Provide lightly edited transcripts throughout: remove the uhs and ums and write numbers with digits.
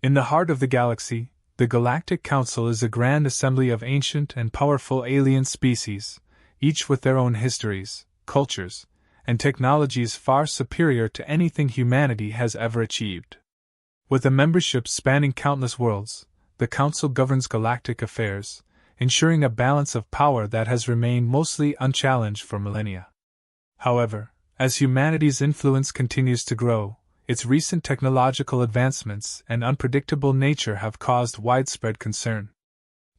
In the heart of the galaxy, the Galactic Council is a grand assembly of ancient and powerful alien species, each with their own histories, cultures, and technologies far superior to anything humanity has ever achieved. With a membership spanning countless worlds, the Council governs galactic affairs, ensuring a balance of power that has remained mostly unchallenged for millennia. However, as humanity's influence continues to grow, its recent technological advancements and unpredictable nature have caused widespread concern.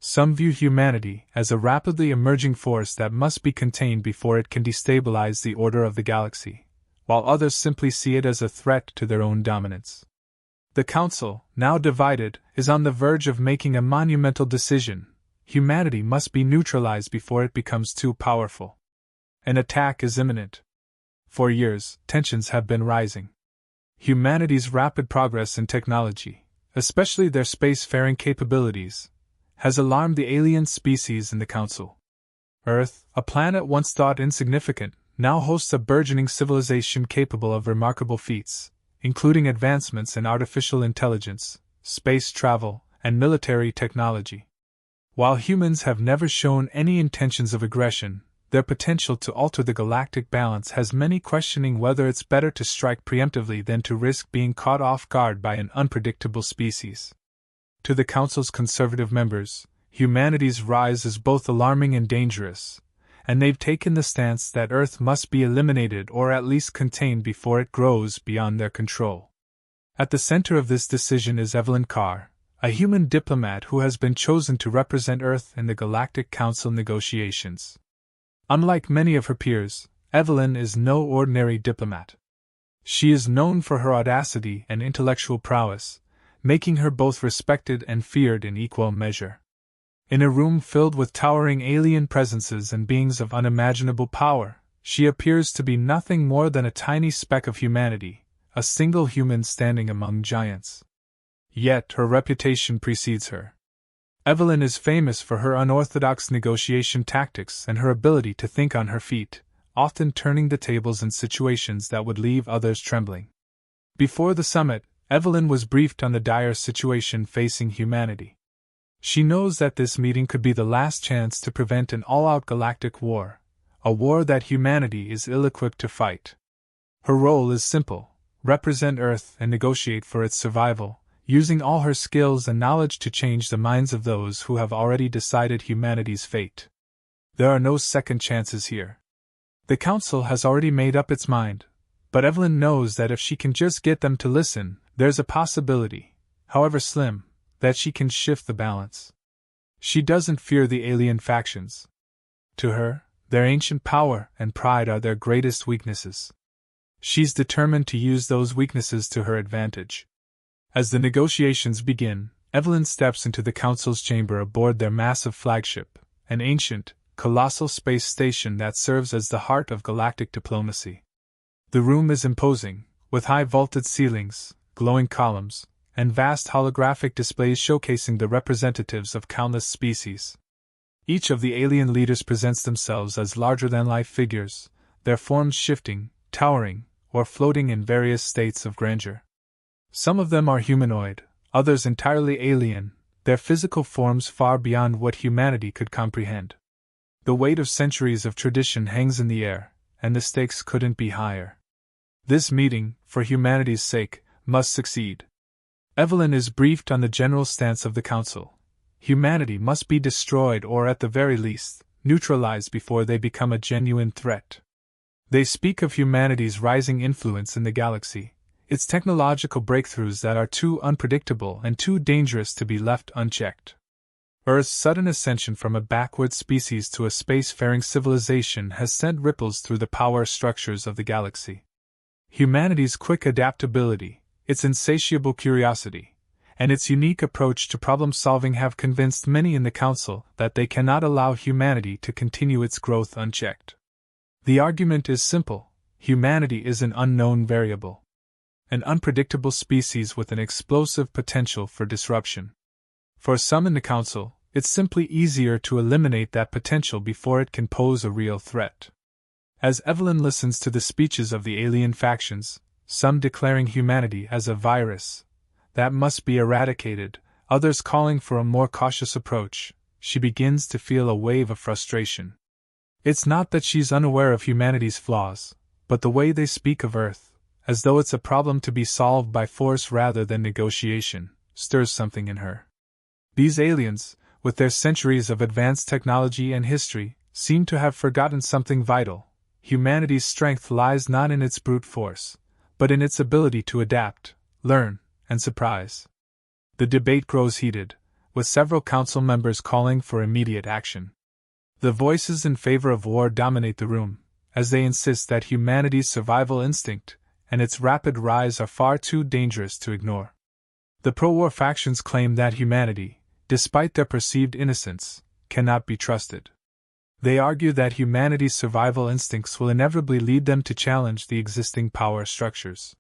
Some view humanity as a rapidly emerging force that must be contained before it can destabilize the order of the galaxy, while others simply see it as a threat to their own dominance. The Council, now divided, is on the verge of making a monumental decision. Humanity must be neutralized before it becomes too powerful. An attack is imminent. For years, tensions have been rising. Humanity's rapid progress in technology, especially their spacefaring capabilities, has alarmed the alien species in the Council. Earth, a planet once thought insignificant, now hosts a burgeoning civilization capable of remarkable feats, including advancements in artificial intelligence, space travel, and military technology. While humans have never shown any intentions of aggression, their potential to alter the galactic balance has many questioning whether it's better to strike preemptively than to risk being caught off guard by an unpredictable species. To the Council's conservative members, humanity's rise is both alarming and dangerous, and they've taken the stance that Earth must be eliminated or at least contained before it grows beyond their control. At the center of this decision is Evelyn Carr, a human diplomat who has been chosen to represent Earth in the Galactic Council negotiations. Unlike many of her peers, Evelyn is no ordinary diplomat. She is known for her audacity and intellectual prowess, making her both respected and feared in equal measure. In a room filled with towering alien presences and beings of unimaginable power, she appears to be nothing more than a tiny speck of humanity, a single human standing among giants. Yet her reputation precedes her. Evelyn is famous for her unorthodox negotiation tactics and her ability to think on her feet, often turning the tables in situations that would leave others trembling. Before the summit, Evelyn was briefed on the dire situation facing humanity. She knows that this meeting could be the last chance to prevent an all-out galactic war, a war that humanity is ill-equipped to fight. Her role is simple: represent Earth and negotiate for its survival, using all her skills and knowledge to change the minds of those who have already decided humanity's fate. There are no second chances here. The Council has already made up its mind, but Evelyn knows that if she can just get them to listen, there's a possibility, however slim, that she can shift the balance. She doesn't fear the alien factions. To her, their ancient power and pride are their greatest weaknesses. She's determined to use those weaknesses to her advantage. As the negotiations begin, Evelyn steps into the Council's chamber aboard their massive flagship, an ancient, colossal space station that serves as the heart of galactic diplomacy. The room is imposing, with high vaulted ceilings, glowing columns, and vast holographic displays showcasing the representatives of countless species. Each of the alien leaders presents themselves as larger-than-life figures, their forms shifting, towering, or floating in various states of grandeur. Some of them are humanoid, others entirely alien, their physical forms far beyond what humanity could comprehend. The weight of centuries of tradition hangs in the air, and the stakes couldn't be higher. This meeting, for humanity's sake, must succeed. Evelyn is briefed on the general stance of the Council. Humanity must be destroyed or, at the very least, neutralized before they become a genuine threat. They speak of humanity's rising influence in the galaxy, its technological breakthroughs that are too unpredictable and too dangerous to be left unchecked. Earth's sudden ascension from a backward species to a spacefaring civilization has sent ripples through the power structures of the galaxy. Humanity's quick adaptability, its insatiable curiosity, and its unique approach to problem-solving have convinced many in the Council that they cannot allow humanity to continue its growth unchecked. The argument is simple: humanity is an unknown variable, an unpredictable species with an explosive potential for disruption. For some in the Council, it's simply easier to eliminate that potential before it can pose a real threat. As Evelyn listens to the speeches of the alien factions, some declaring humanity as a virus, that must be eradicated, others calling for a more cautious approach, she begins to feel a wave of frustration. It's not that she's unaware of humanity's flaws, but the way they speak of Earth, as though it's a problem to be solved by force rather than negotiation, stirs something in her. These aliens, with their centuries of advanced technology and history, seem to have forgotten something vital. Humanity's strength lies not in its brute force, but in its ability to adapt, learn, and surprise. The debate grows heated, with several council members calling for immediate action. The voices in favor of war dominate the room, as they insist that humanity's survival instinct and its rapid rise are far too dangerous to ignore. The pro-war factions claim that humanity, despite their perceived innocence, cannot be trusted. They argue that humanity's survival instincts will inevitably lead them to challenge the existing power structures.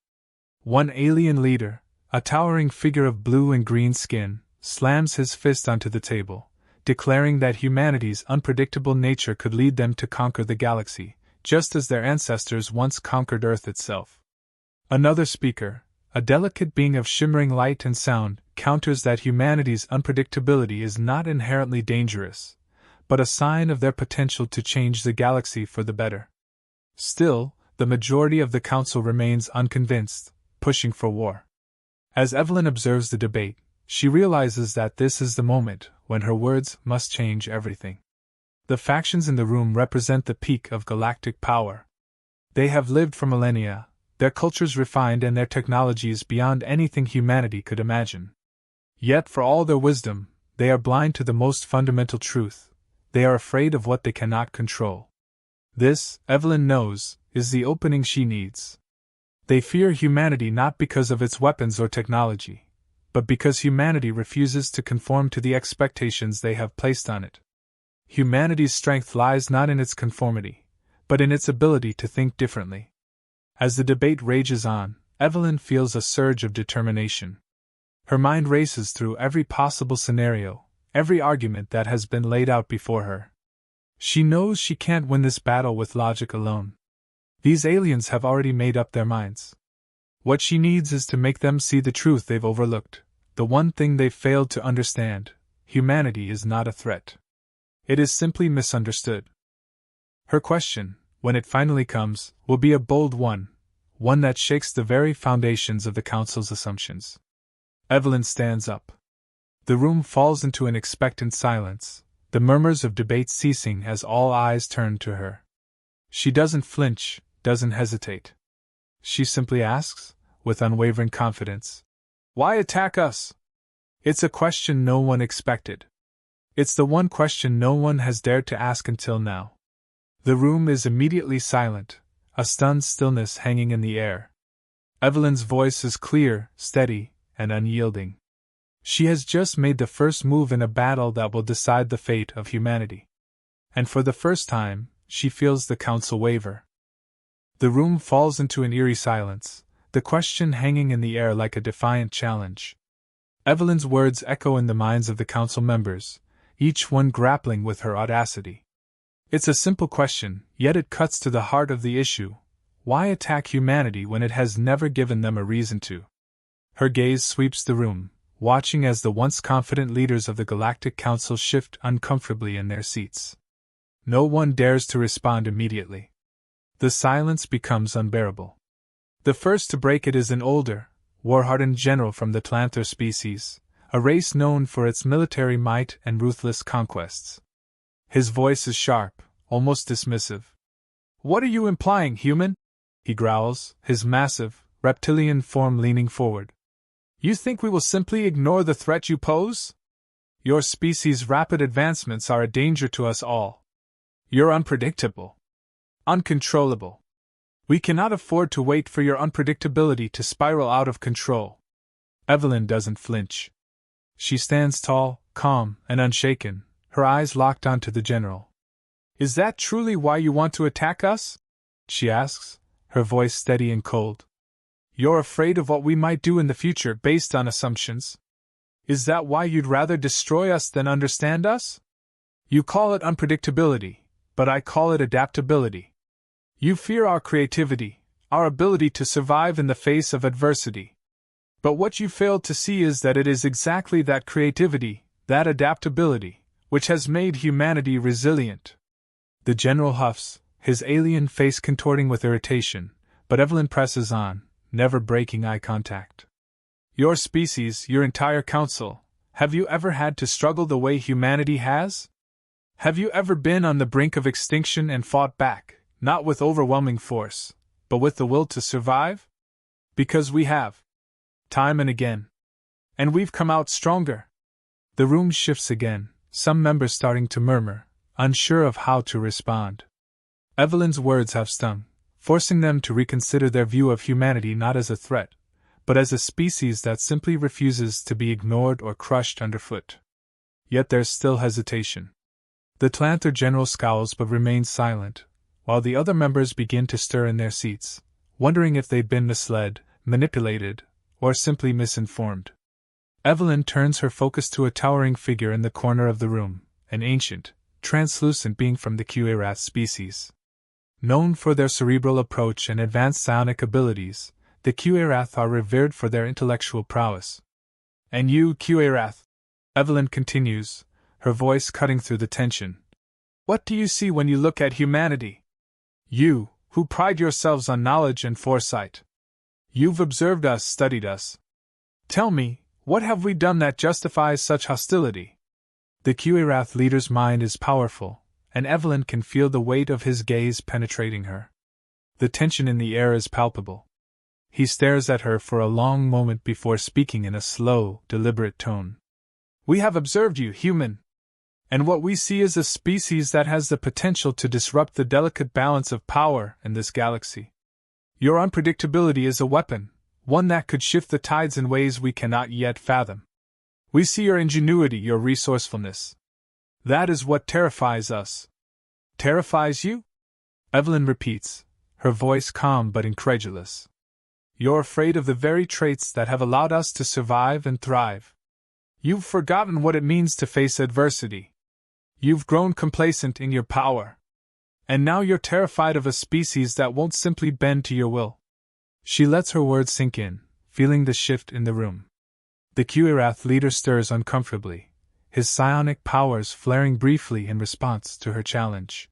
One alien leader, a towering figure of blue and green skin, slams his fist onto the table, declaring that humanity's unpredictable nature could lead them to conquer the galaxy, just as their ancestors once conquered Earth itself. Another speaker, a delicate being of shimmering light and sound, counters that humanity's unpredictability is not inherently dangerous, but a sign of their potential to change the galaxy for the better. Still, the majority of the council remains unconvinced, pushing for war. As Evelyn observes the debate, she realizes that this is the moment when her words must change everything. The factions in the room represent the peak of galactic power. They have lived for millennia, their cultures refined and their technologies beyond anything humanity could imagine. Yet for all their wisdom, they are blind to the most fundamental truth. They are afraid of what they cannot control. This, Evelyn knows, is the opening she needs. They fear humanity not because of its weapons or technology, but because humanity refuses to conform to the expectations they have placed on it. Humanity's strength lies not in its conformity, but in its ability to think differently. As the debate rages on, Evelyn feels a surge of determination. Her mind races through every possible scenario, every argument that has been laid out before her. She knows she can't win this battle with logic alone. These aliens have already made up their minds. What she needs is to make them see the truth they've overlooked, the one thing they've failed to understand: humanity is not a threat. It is simply misunderstood. Her question, when it finally comes, will be a bold one that shakes the very foundations of the Council's assumptions. Evelyn stands up. The room falls into an expectant silence, the murmurs of debate ceasing as all eyes turn to her. She doesn't flinch, doesn't hesitate. She simply asks, with unwavering confidence, "Why attack us?" It's a question no one expected. It's the one question no one has dared to ask until now. The room is immediately silent, a stunned stillness hanging in the air. Evelyn's voice is clear, steady, and unyielding. She has just made the first move in a battle that will decide the fate of humanity. And for the first time, she feels the council waver. The room falls into an eerie silence, the question hanging in the air like a defiant challenge. Evelyn's words echo in the minds of the council members, each one grappling with her audacity. It's a simple question, yet it cuts to the heart of the issue. Why attack humanity when it has never given them a reason to? Her gaze sweeps the room, watching as the once confident leaders of the Galactic Council shift uncomfortably in their seats. No one dares to respond immediately. The silence becomes unbearable. The first to break it is an older, war-hardened general from the Tlanther species, a race known for its military might and ruthless conquests. His voice is sharp, almost dismissive. "What are you implying, human?" he growls, his massive, reptilian form leaning forward. "You think we will simply ignore the threat you pose? Your species' rapid advancements are a danger to us all. You're unpredictable. Uncontrollable. We cannot afford to wait for your unpredictability to spiral out of control." Evelyn doesn't flinch. She stands tall, calm, and unshaken, her eyes locked onto the general. "Is that truly why you want to attack us?" she asks, her voice steady and cold. "You're afraid of what we might do in the future based on assumptions? Is that why you'd rather destroy us than understand us? You call it unpredictability, but I call it adaptability. You fear our creativity, our ability to survive in the face of adversity. But what you fail to see is that it is exactly that creativity, that adaptability, which has made humanity resilient. The general huffs, his alien face contorting with irritation, but Evelyn presses on, never breaking eye contact. Your species, your entire council, have you ever had to struggle the way humanity has? Have you ever been on the brink of extinction and fought back, not with overwhelming force, but with the will to survive? Because we have. Time and again. And we've come out stronger. The room shifts again, some members starting to murmur, unsure of how to respond. Evelyn's words have stung, forcing them to reconsider their view of humanity not as a threat, but as a species that simply refuses to be ignored or crushed underfoot. Yet there's still hesitation. The Tlanther general scowls but remains silent, while the other members begin to stir in their seats, wondering if they've been misled, manipulated, or simply misinformed. Evelyn turns her focus to a towering figure in the corner of the room, an ancient, translucent being from the Kuerath species. Known for their cerebral approach and advanced psionic abilities, the Kuerath are revered for their intellectual prowess. And you, Kuerath, Evelyn continues, her voice cutting through the tension. What do you see when you look at humanity? You, who pride yourselves on knowledge and foresight. You've observed us, studied us. Tell me, what have we done that justifies such hostility? The Kuerath leader's mind is powerful, and Evelyn can feel the weight of his gaze penetrating her. The tension in the air is palpable. He stares at her for a long moment before speaking in a slow, deliberate tone. We have observed you, human. And what we see is a species that has the potential to disrupt the delicate balance of power in this galaxy. Your unpredictability is a weapon, one that could shift the tides in ways we cannot yet fathom. We see your ingenuity, your resourcefulness. That is what terrifies us. Terrifies you? Evelyn repeats, her voice calm but incredulous. You're afraid of the very traits that have allowed us to survive and thrive. You've forgotten what it means to face adversity. You've grown complacent in your power. And now you're terrified of a species that won't simply bend to your will. She lets her words sink in, feeling the shift in the room. The Kuerath leader stirs uncomfortably, his psionic powers flaring briefly in response to her challenge.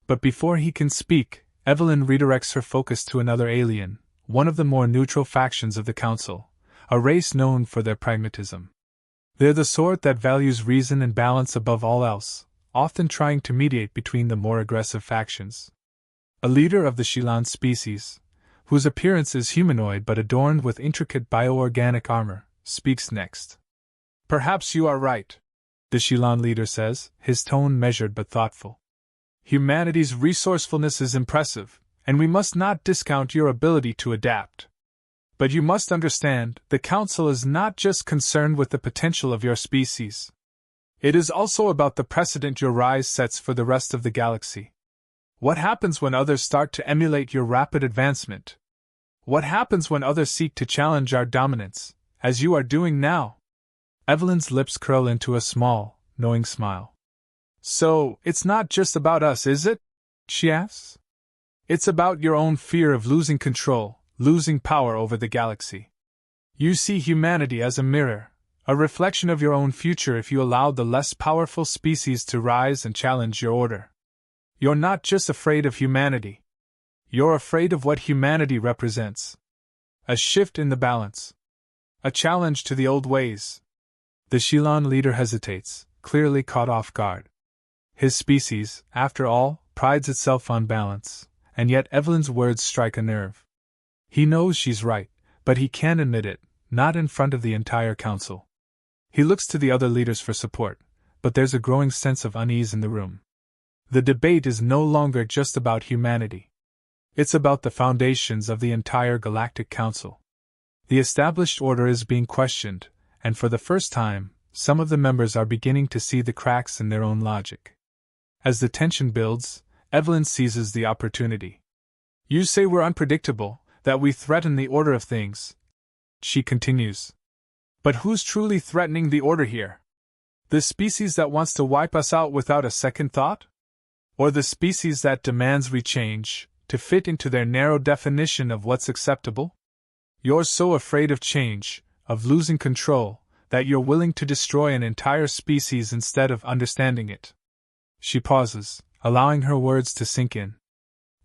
But before he can speak, Evelyn redirects her focus to another alien, one of the more neutral factions of the Council, a race known for their pragmatism. They're the sort that values reason and balance above all else, often trying to mediate between the more aggressive factions. A leader of the Shilan species, whose appearance is humanoid but adorned with intricate bioorganic armor, speaks next. Perhaps you are right, the Shilan leader says, his tone measured but thoughtful. Humanity's resourcefulness is impressive, and we must not discount your ability to adapt. But you must understand, the Council is not just concerned with the potential of your species. It is also about the precedent your rise sets for the rest of the galaxy. What happens when others start to emulate your rapid advancement? What happens when others seek to challenge our dominance, as you are doing now? Evelyn's lips curl into a small, knowing smile. So, it's not just about us, is it? She asks. It's about your own fear of losing control, losing power over the galaxy. You see humanity as a mirror, a reflection of your own future if you allow the less powerful species to rise and challenge your order. You're not just afraid of humanity. You're afraid of what humanity represents. A shift in the balance. A challenge to the old ways. The Shilan leader hesitates, clearly caught off guard. His species, after all, prides itself on balance, and yet Evelyn's words strike a nerve. He knows she's right, but he can't admit it, not in front of the entire council. He looks to the other leaders for support, but there's a growing sense of unease in the room. The debate is no longer just about humanity. It's about the foundations of the entire Galactic Council. The established order is being questioned, and for the first time, some of the members are beginning to see the cracks in their own logic. As the tension builds, Evelyn seizes the opportunity. You say we're unpredictable, that we threaten the order of things. She continues. But who's truly threatening the order here? The species that wants to wipe us out without a second thought? Or the species that demands we change, to fit into their narrow definition of what's acceptable? You're so afraid of change, of losing control, that you're willing to destroy an entire species instead of understanding it. She pauses, allowing her words to sink in.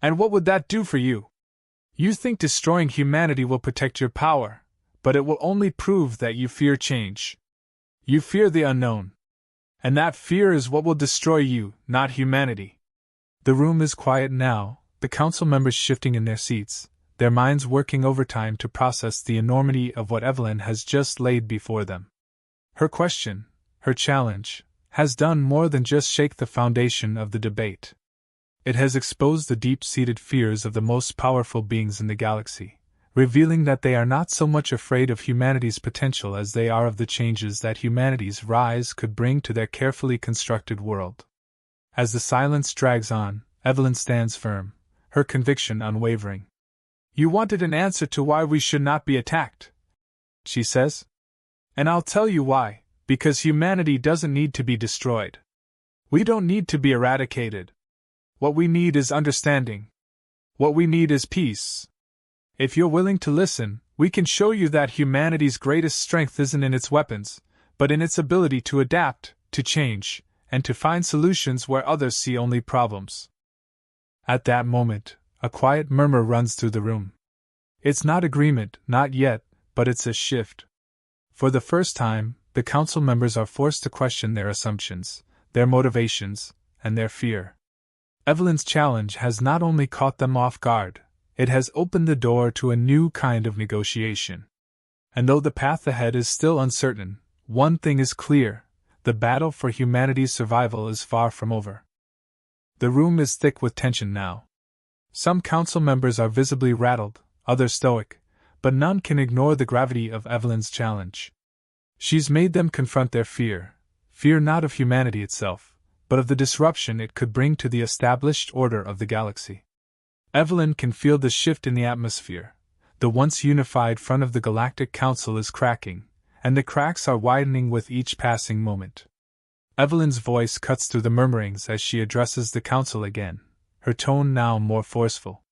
And what would that do for you? You think destroying humanity will protect your power, but it will only prove that you fear change. You fear the unknown. And that fear is what will destroy you, not humanity. The room is quiet now, the council members shifting in their seats, their minds working overtime to process the enormity of what Evelyn has just laid before them. Her question, her challenge, has done more than just shake the foundation of the debate. It has exposed the deep-seated fears of the most powerful beings in the galaxy, revealing that they are not so much afraid of humanity's potential as they are of the changes that humanity's rise could bring to their carefully constructed world. As the silence drags on, Evelyn stands firm, her conviction unwavering. You wanted an answer to why we should not be attacked, she says. And I'll tell you why, because humanity doesn't need to be destroyed. We don't need to be eradicated. What we need is understanding. What we need is peace. If you're willing to listen, we can show you that humanity's greatest strength isn't in its weapons, but in its ability to adapt, to change, and to find solutions where others see only problems. At that moment, a quiet murmur runs through the room. It's not agreement, not yet, but it's a shift. For the first time, the council members are forced to question their assumptions, their motivations, and their fear. Evelyn's challenge has not only caught them off guard, it has opened the door to a new kind of negotiation. And though the path ahead is still uncertain, one thing is clear: the battle for humanity's survival is far from over. The room is thick with tension now. Some council members are visibly rattled, others stoic, but none can ignore the gravity of Evelyn's challenge. She's made them confront their fear not of humanity itself, but of the disruption it could bring to the established order of the galaxy. Evelyn can feel the shift in the atmosphere. The once unified front of the Galactic Council is cracking, and the cracks are widening with each passing moment. Evelyn's voice cuts through the murmurings as she addresses the Council again, her tone now more forceful.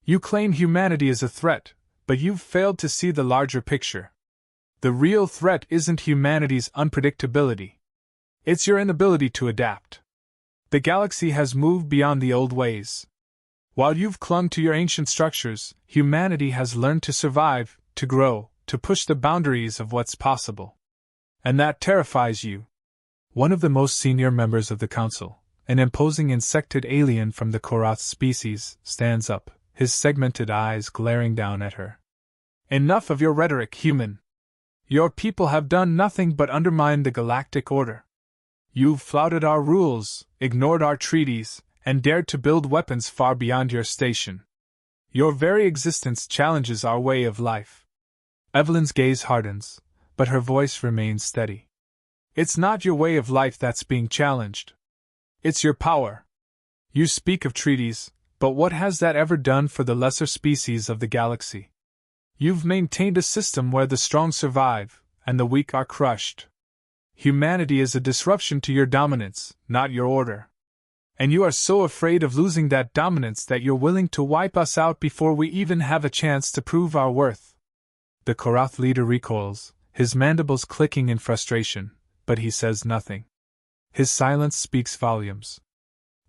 You claim humanity is a threat, but you've failed to see the larger picture. The real threat isn't humanity's unpredictability. It's your inability to adapt. The galaxy has moved beyond the old ways. While you've clung to your ancient structures, humanity has learned to survive, to grow, to push the boundaries of what's possible. And that terrifies you. One of the most senior members of the Council, an imposing insectoid alien from the Korath species, stands up, his segmented eyes glaring down at her. Enough of your rhetoric, human. Your people have done nothing but undermine the galactic order. You've flouted our rules, ignored our treaties, and dared to build weapons far beyond your station. Your very existence challenges our way of life. Evelyn's gaze hardens, but her voice remains steady. It's not your way of life that's being challenged. It's your power. You speak of treaties, but what has that ever done for the lesser species of the galaxy? You've maintained a system where the strong survive, and the weak are crushed. Humanity is a disruption to your dominance, not your order. And you are so afraid of losing that dominance that you're willing to wipe us out before we even have a chance to prove our worth. The Korath leader recoils, his mandibles clicking in frustration, but he says nothing. His silence speaks volumes.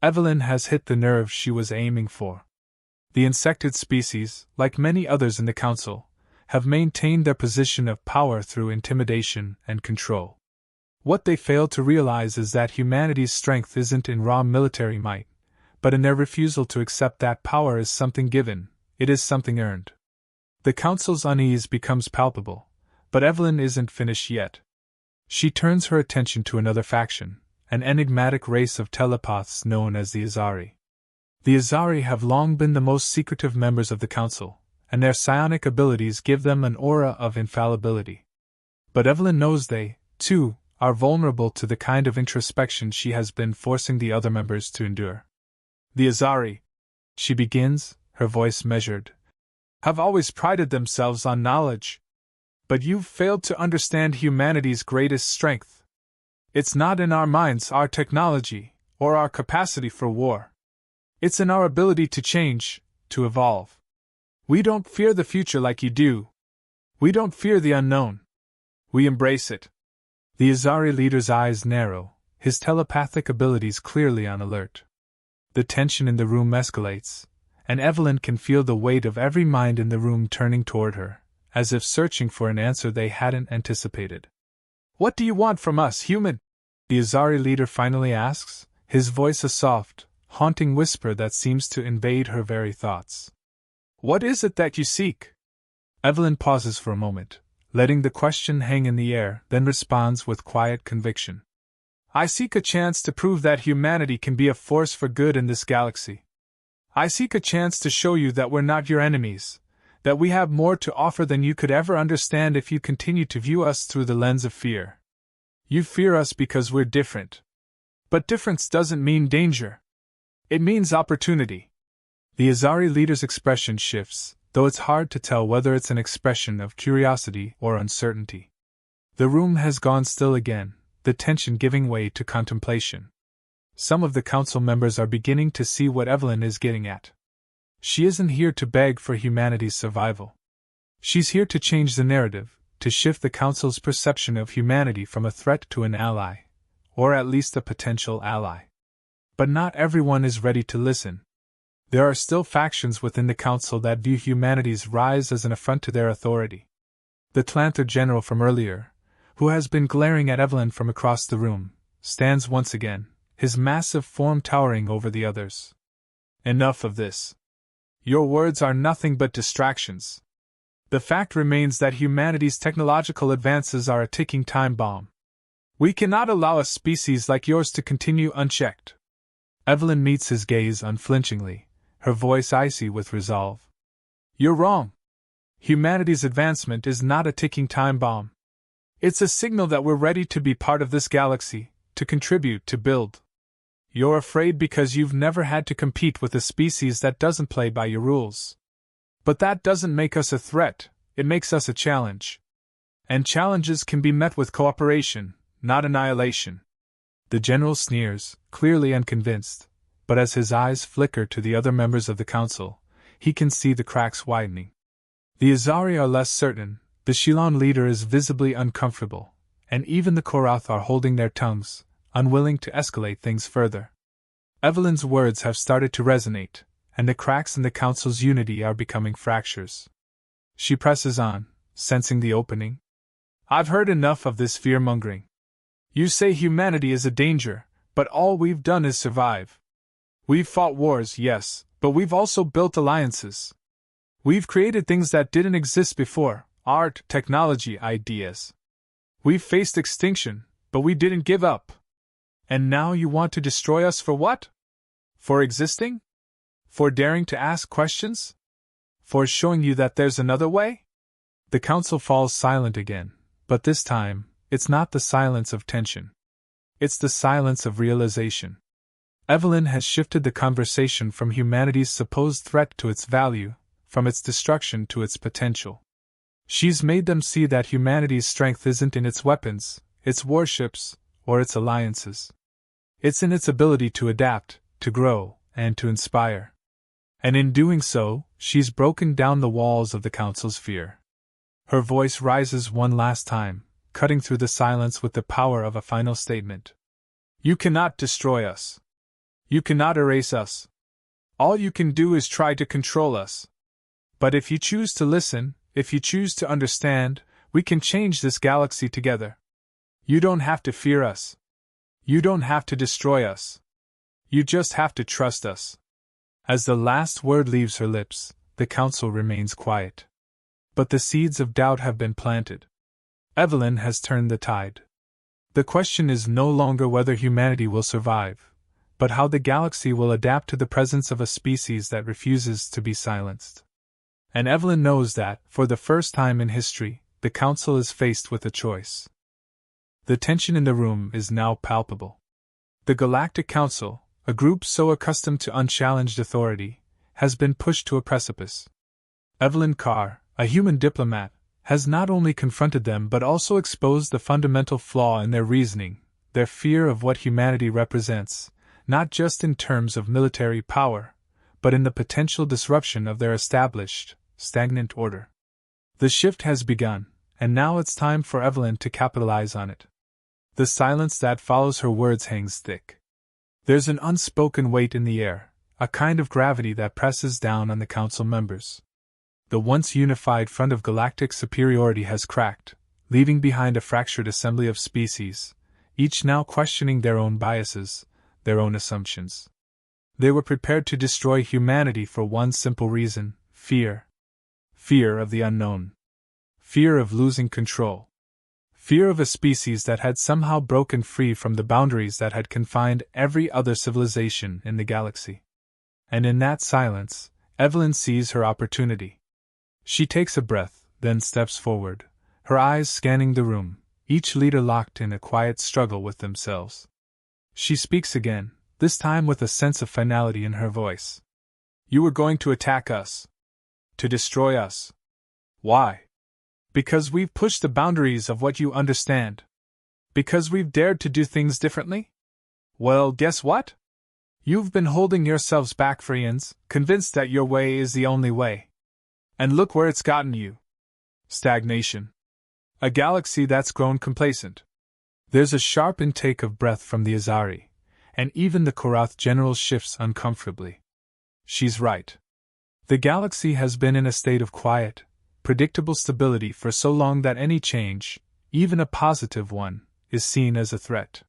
Evelyn has hit the nerve she was aiming for. The insectoid species, like many others in the Council, have maintained their position of power through intimidation and control. What they fail to realize is that humanity's strength isn't in raw military might, but in their refusal to accept that power as something given, it is something earned. The Council's unease becomes palpable, but Evelyn isn't finished yet. She turns her attention to another faction, an enigmatic race of telepaths known as the Azari. The Azari have long been the most secretive members of the Council, and their psionic abilities give them an aura of infallibility. But Evelyn knows they, too, are vulnerable to the kind of introspection she has been forcing the other members to endure. The Azari, she begins, her voice measured, have always prided themselves on knowledge. But you've failed to understand humanity's greatest strength. It's not in our minds, our technology, or our capacity for war. It's in our ability to change, to evolve. We don't fear the future like you do, We don't fear the unknown. We embrace it. The Azari leader's eyes narrow, his telepathic abilities clearly on alert. The tension in the room escalates, and Evelyn can feel the weight of every mind in the room turning toward her, as if searching for an answer they hadn't anticipated. What do you want from us, human? The Azari leader finally asks, his voice a soft, haunting whisper that seems to invade her very thoughts. What is it that you seek? Evelyn pauses for a moment, letting the question hang in the air, then responds with quiet conviction. I seek a chance to prove that humanity can be a force for good in this galaxy. I seek a chance to show you that we're not your enemies, that we have more to offer than you could ever understand if you continue to view us through the lens of fear. You fear us because we're different. But difference doesn't mean danger. It means opportunity. The Azari leader's expression shifts, though it's hard to tell whether it's an expression of curiosity or uncertainty. The room has gone still again, the tension giving way to contemplation. Some of the council members are beginning to see what Evelyn is getting at. She isn't here to beg for humanity's survival. She's here to change the narrative, to shift the council's perception of humanity from a threat to an ally, or at least a potential ally. But not everyone is ready to listen. There are still factions within the council that view humanity's rise as an affront to their authority. The Tlanther general from earlier, who has been glaring at Evelyn from across the room, stands once again, his massive form towering over the others. Enough of this. Your words are nothing but distractions. The fact remains that humanity's technological advances are a ticking time bomb. We cannot allow a species like yours to continue unchecked. Evelyn meets his gaze unflinchingly, her voice icy with resolve. You're wrong. Humanity's advancement is not a ticking time bomb. It's a signal that we're ready to be part of this galaxy, to contribute, to build. You're afraid because you've never had to compete with a species that doesn't play by your rules. But that doesn't make us a threat, it makes us a challenge. And challenges can be met with cooperation, not annihilation. The general sneers, clearly unconvinced, but as his eyes flicker to the other members of the council, he can see the cracks widening. The Azari are less certain, the Shilon leader is visibly uncomfortable, and even the Korath are holding their tongues, unwilling to escalate things further. Evelyn's words have started to resonate, and the cracks in the council's unity are becoming fractures. She presses on, sensing the opening. I've heard enough of this fear-mongering. You say humanity is a danger, but all we've done is survive. We've fought wars, yes, but we've also built alliances. We've created things that didn't exist before, art, technology, ideas. We've faced extinction, but we didn't give up. And now you want to destroy us for what? For existing? For daring to ask questions? For showing you that there's another way? The council falls silent again, but this time, it's not the silence of tension. It's the silence of realization. Evelyn has shifted the conversation from humanity's supposed threat to its value, from its destruction to its potential. She's made them see that humanity's strength isn't in its weapons, its warships, or its alliances. It's in its ability to adapt, to grow, and to inspire. And in doing so, she's broken down the walls of the council's fear. Her voice rises one last time, cutting through the silence with the power of a final statement. You cannot destroy us. You cannot erase us. All you can do is try to control us. But if you choose to listen, if you choose to understand, we can change this galaxy together. You don't have to fear us. You don't have to destroy us. You just have to trust us. As the last word leaves her lips, the council remains quiet. But the seeds of doubt have been planted. Evelyn has turned the tide. The question is no longer whether humanity will survive, but how the galaxy will adapt to the presence of a species that refuses to be silenced. And Evelyn knows that, for the first time in history, the council is faced with a choice. The tension in the room is now palpable. The Galactic Council, a group so accustomed to unchallenged authority, has been pushed to a precipice. Evelyn Carr, a human diplomat, has not only confronted them but also exposed the fundamental flaw in their reasoning, their fear of what humanity represents, not just in terms of military power, but in the potential disruption of their established, stagnant order. The shift has begun, and now it's time for Evelyn to capitalize on it. The silence that follows her words hangs thick. There's an unspoken weight in the air, a kind of gravity that presses down on the council members. The once unified front of galactic superiority has cracked, leaving behind a fractured assembly of species, each now questioning their own biases, their own assumptions. They were prepared to destroy humanity for one simple reason: fear. Fear of the unknown. Fear of losing control. Fear of a species that had somehow broken free from the boundaries that had confined every other civilization in the galaxy. And in that silence, Evelyn sees her opportunity. She takes a breath, then steps forward, her eyes scanning the room, each leader locked in a quiet struggle with themselves. She speaks again, this time with a sense of finality in her voice. "You were going to attack us. To destroy us. Why? Because we've pushed the boundaries of what you understand. Because we've dared to do things differently? Well, guess what? You've been holding yourselves back for eons, convinced that your way is the only way. And look where it's gotten you. Stagnation. A galaxy that's grown complacent." There's a sharp intake of breath from the Azari, and even the Korath general shifts uncomfortably. She's right. The galaxy has been in a state of quiet, predictable stability for so long that any change, even a positive one, is seen as a threat.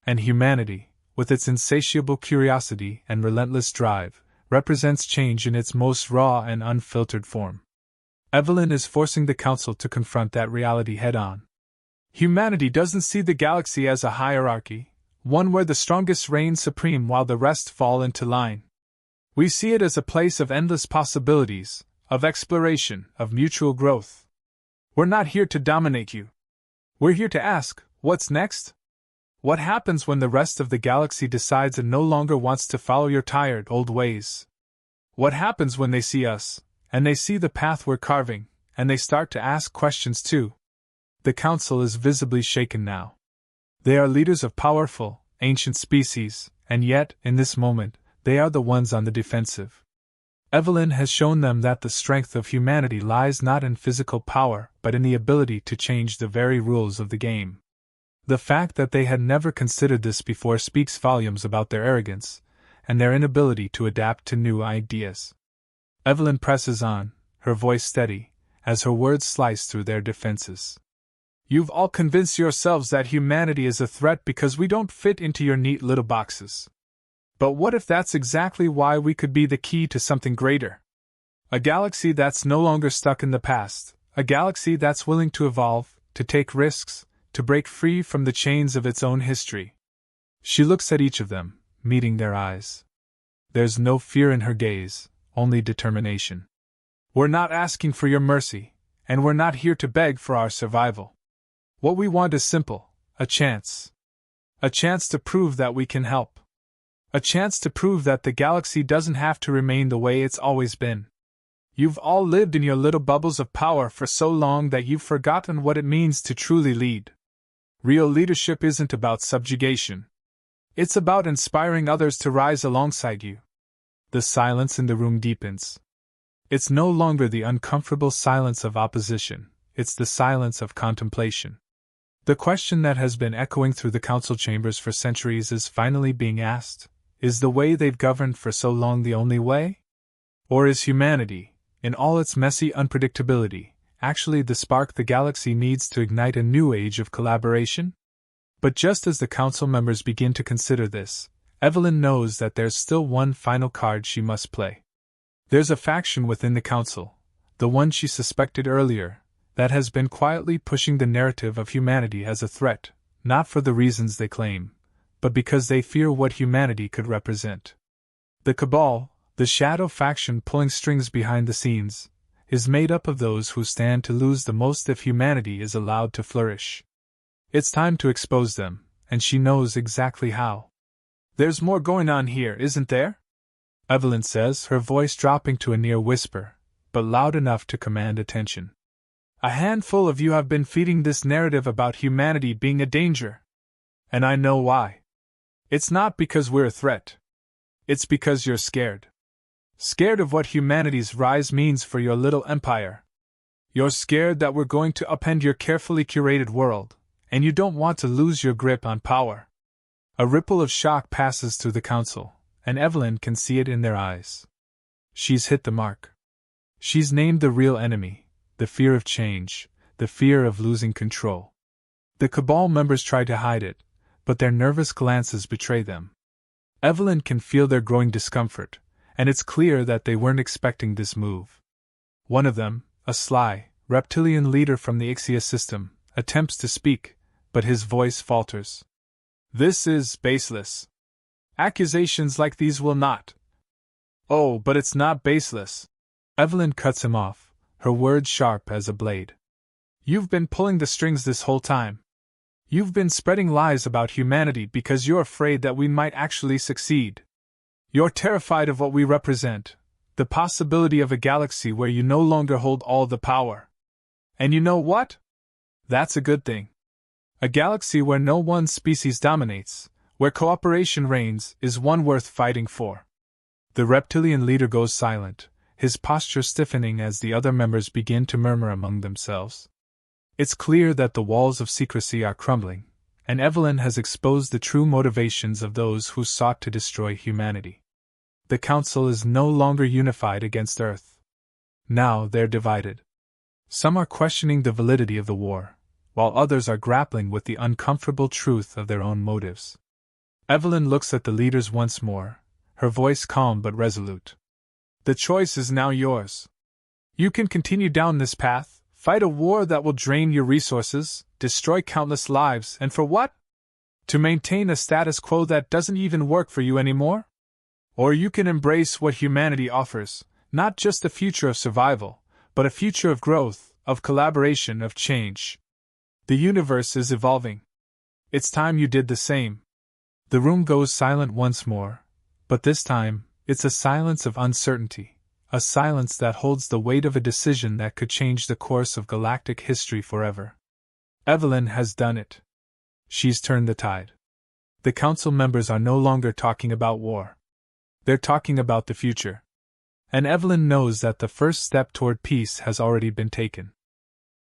And humanity, with its insatiable curiosity and relentless drive, represents change in its most raw and unfiltered form. Evelyn is forcing the Council to confront that reality head-on. Humanity doesn't see the galaxy as a hierarchy, one where the strongest reign supreme while the rest fall into line. We see it as a place of endless possibilities, of exploration, of mutual growth. We're not here to dominate you. We're here to ask, what's next? What happens when the rest of the galaxy decides it no longer wants to follow your tired old ways? What happens when they see us, and they see the path we're carving, and they start to ask questions too? The Council is visibly shaken now. They are leaders of powerful, ancient species, and yet, in this moment, they are the ones on the defensive. Evelyn has shown them that the strength of humanity lies not in physical power but in the ability to change the very rules of the game. The fact that they had never considered this before speaks volumes about their arrogance and their inability to adapt to new ideas. Evelyn presses on, her voice steady, as her words slice through their defenses. "You've all convinced yourselves that humanity is a threat because we don't fit into your neat little boxes. But what if that's exactly why we could be the key to something greater? A galaxy that's no longer stuck in the past, a galaxy that's willing to evolve, to take risks, to break free from the chains of its own history." She looks at each of them, meeting their eyes. There's no fear in her gaze, only determination. "We're not asking for your mercy, and we're not here to beg for our survival. What we want is simple, a chance. A chance to prove that we can help. A chance to prove that the galaxy doesn't have to remain the way it's always been. You've all lived in your little bubbles of power for so long that you've forgotten what it means to truly lead. Real leadership isn't about subjugation. It's about inspiring others to rise alongside you." The silence in the room deepens. It's no longer the uncomfortable silence of opposition, it's the silence of contemplation. The question that has been echoing through the council chambers for centuries is finally being asked: is the way they've governed for so long the only way? Or is humanity, in all its messy unpredictability, actually the spark the galaxy needs to ignite a new age of collaboration? But just as the council members begin to consider this, Evelyn knows that there's still one final card she must play. There's a faction within the council, the one she suspected earlier, that has been quietly pushing the narrative of humanity as a threat, not for the reasons they claim, but because they fear what humanity could represent. The Cabal, the shadow faction pulling strings behind the scenes, is made up of those who stand to lose the most if humanity is allowed to flourish. It's time to expose them, and she knows exactly how. "There's more going on here, isn't there?" Evelyn says, her voice dropping to a near whisper, but loud enough to command attention. "A handful of you have been feeding this narrative about humanity being a danger. And I know why. It's not because we're a threat. It's because you're scared. Scared of what humanity's rise means for your little empire. You're scared that we're going to upend your carefully curated world, and you don't want to lose your grip on power. A ripple of shock passes through the council, and Evelyn can see it in their eyes. She's hit the mark. She's named the real enemy, the fear of change, the fear of losing control. The Cabal members try to hide it, but their nervous glances betray them. Evelyn can feel their growing discomfort, and it's clear that they weren't expecting this move. One of them, a sly, reptilian leader from the Ixia system, attempts to speak, but his voice falters. This is baseless. Accusations like these will not. Oh, but it's not baseless. Evelyn cuts him off, her words sharp as a blade. You've been pulling the strings this whole time. You've been spreading lies about humanity because you're afraid that we might actually succeed. You're terrified of what we represent, the possibility of a galaxy where you no longer hold all the power. And you know what? That's a good thing. A galaxy where no one species dominates, where cooperation reigns, is one worth fighting for. The reptilian leader goes silent, his posture stiffening as the other members begin to murmur among themselves. It's clear that the walls of secrecy are crumbling, and Evelyn has exposed the true motivations of those who sought to destroy humanity. The Council is no longer unified against Earth. Now they're divided. Some are questioning the validity of the war, while others are grappling with the uncomfortable truth of their own motives. Evelyn looks at the leaders once more, her voice calm but resolute. The choice is now yours. You can continue down this path, fight a war that will drain your resources, destroy countless lives, and for what? To maintain a status quo that doesn't even work for you anymore? Or you can embrace what humanity offers, not just a future of survival, but a future of growth, of collaboration, of change. The universe is evolving. It's time you did the same. The room goes silent once more, but this time, it's a silence of uncertainty, a silence that holds the weight of a decision that could change the course of galactic history forever. Evelyn has done it. She's turned the tide. The council members are no longer talking about war. They're talking about the future. And Evelyn knows that the first step toward peace has already been taken.